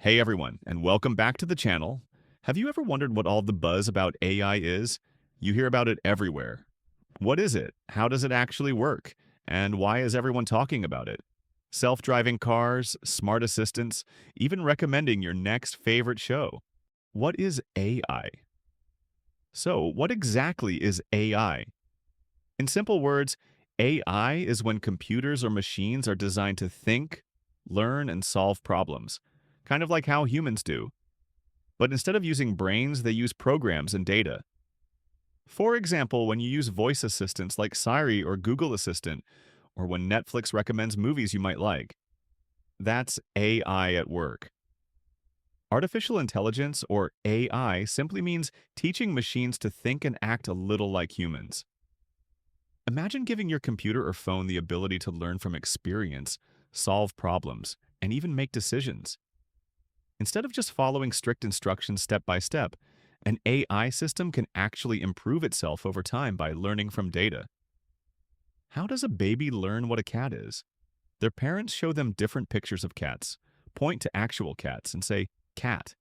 Hey everyone, and welcome back to the channel. Have you ever wondered what all the buzz about AI is? You hear about it everywhere. What is it? How does it actually work? And why is everyone talking about it? Self-driving cars, smart assistants, even recommending your next favorite show. What is AI? So, what exactly is AI? In simple words, AI is when computers or machines are designed to think, learn, and solve problems, kind of like how humans do. But instead of using brains, they use programs and data. For example, when you use voice assistants like Siri or Google Assistant, or when Netflix recommends movies you might like, that's AI at work. Artificial intelligence, or AI, simply means teaching machines to think and act a little like humans. Imagine giving your computer or phone the ability to learn from experience, solve problems, and even make decisions. Instead of just following strict instructions step by step, an AI system can actually improve itself over time by learning from data. How does a baby learn what a cat is? Their parents show them different pictures of cats, point to actual cats, and say, cat.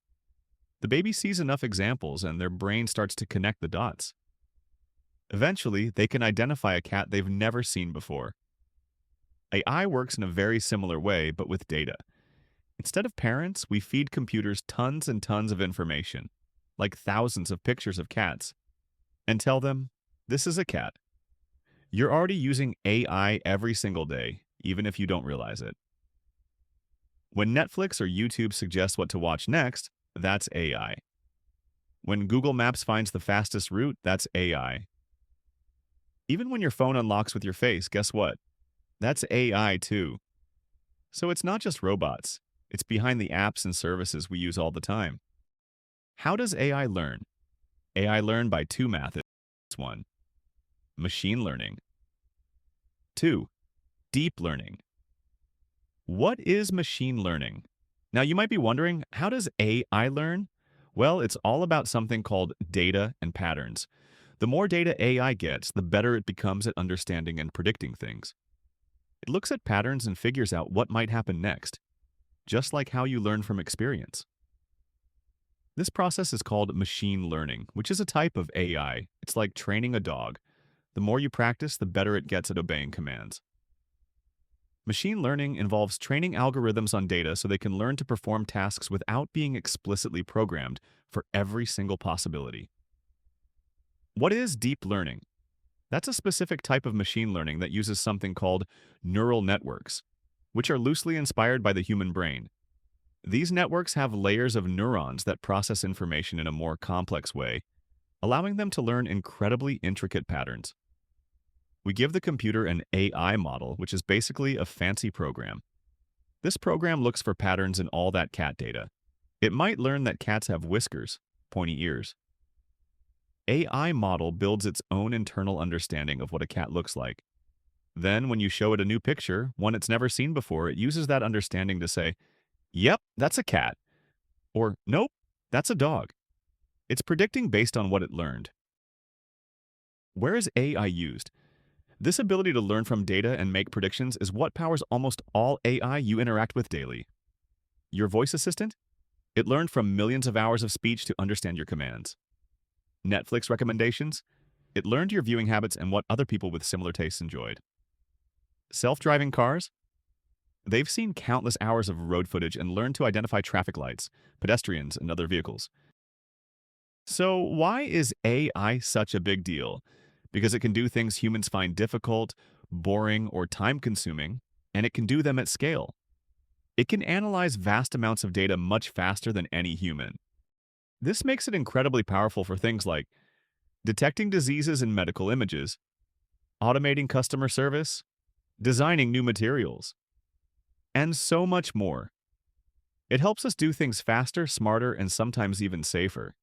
The baby sees enough examples and their brain starts to connect the dots. Eventually, they can identify a cat they've never seen before. AI works in a very similar way, but with data. Instead of parents, we feed computers tons and tons of information, like thousands of pictures of cats, and tell them, this is a cat. You're already using AI every single day, even if you don't realize it. When Netflix or YouTube suggest what to watch next, that's AI. When Google Maps finds the fastest route, that's AI. Even when your phone unlocks with your face, guess what? That's AI too. So it's not just robots. It's behind the apps and services we use all the time. How does AI learn? AI learn by two methods. 1. Machine learning. 2. Deep learning. What is machine learning? Now you might be wondering, how does AI learn? Well, it's all about something called data and patterns. The more data AI gets, the better it becomes at understanding and predicting things. It looks at patterns and figures out what might happen next, just like how you learn from experience. This process is called machine learning, which is a type of AI. It's like training a dog. The more you practice, the better it gets at obeying commands. Machine learning involves training algorithms on data so they can learn to perform tasks without being explicitly programmed for every single possibility. What is deep learning? That's a specific type of machine learning that uses something called neural networks, which are loosely inspired by the human brain. These networks have layers of neurons that process information in a more complex way, allowing them to learn incredibly intricate patterns. We give the computer an AI model, which is basically a fancy program. This program looks for patterns in all that cat data. It might learn that cats have whiskers, pointy ears. AI model builds its own internal understanding of what a cat looks like. Then, when you show it a new picture, one it's never seen before, it uses that understanding to say, yep, that's a cat. Or, nope, that's a dog. It's predicting based on what it learned. Where is AI used? This ability to learn from data and make predictions is what powers almost all AI you interact with daily. Your voice assistant? It learned from millions of hours of speech to understand your commands. Netflix recommendations? It learned your viewing habits and what other people with similar tastes enjoyed. Self-driving cars? They've seen countless hours of road footage and learned to identify traffic lights, pedestrians, and other vehicles. So why is AI such a big deal? Because it can do things humans find difficult, boring, or time-consuming, and it can do them at scale. It can analyze vast amounts of data much faster than any human. This makes it incredibly powerful for things like detecting diseases in medical images, automating customer service, designing new materials, and so much more. It helps us do things faster, smarter, and sometimes even safer.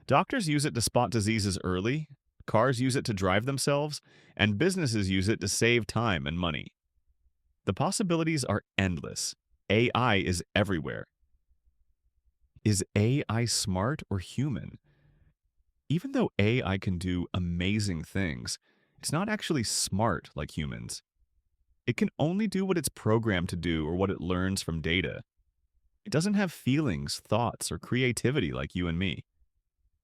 Doctors use it to spot diseases early, cars use it to drive themselves, and businesses use it to save time and money. The possibilities are endless. AI is everywhere. Is AI smart or human? Even though AI can do amazing things, it's not actually smart like humans. It can only do what it's programmed to do or what it learns from data. It doesn't have feelings, thoughts, or creativity like you and me.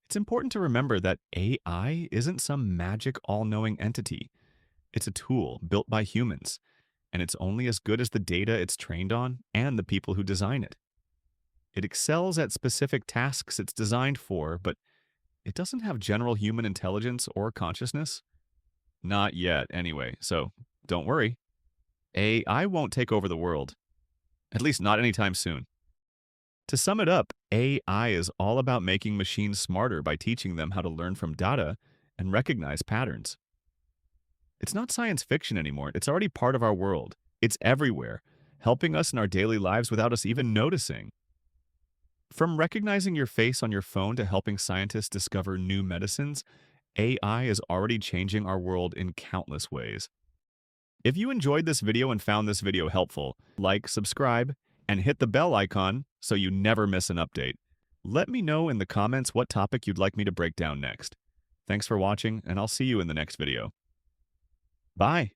It's important to remember that AI isn't some magic all-knowing entity. It's a tool built by humans, and it's only as good as the data it's trained on and the people who design it. It excels at specific tasks it's designed for, but it doesn't have general human intelligence or consciousness. Not yet, anyway, so don't worry. AI won't take over the world, at least not anytime soon. To sum it up, AI is all about making machines smarter by teaching them how to learn from data and recognize patterns. It's not science fiction anymore. It's already part of our world. It's everywhere, helping us in our daily lives without us even noticing. From recognizing your face on your phone to helping scientists discover new medicines, AI is already changing our world in countless ways. If you enjoyed this video and found this video helpful, like, subscribe, and hit the bell icon so you never miss an update. Let me know in the comments what topic you'd like me to break down next. Thanks for watching, and I'll see you in the next video. Bye!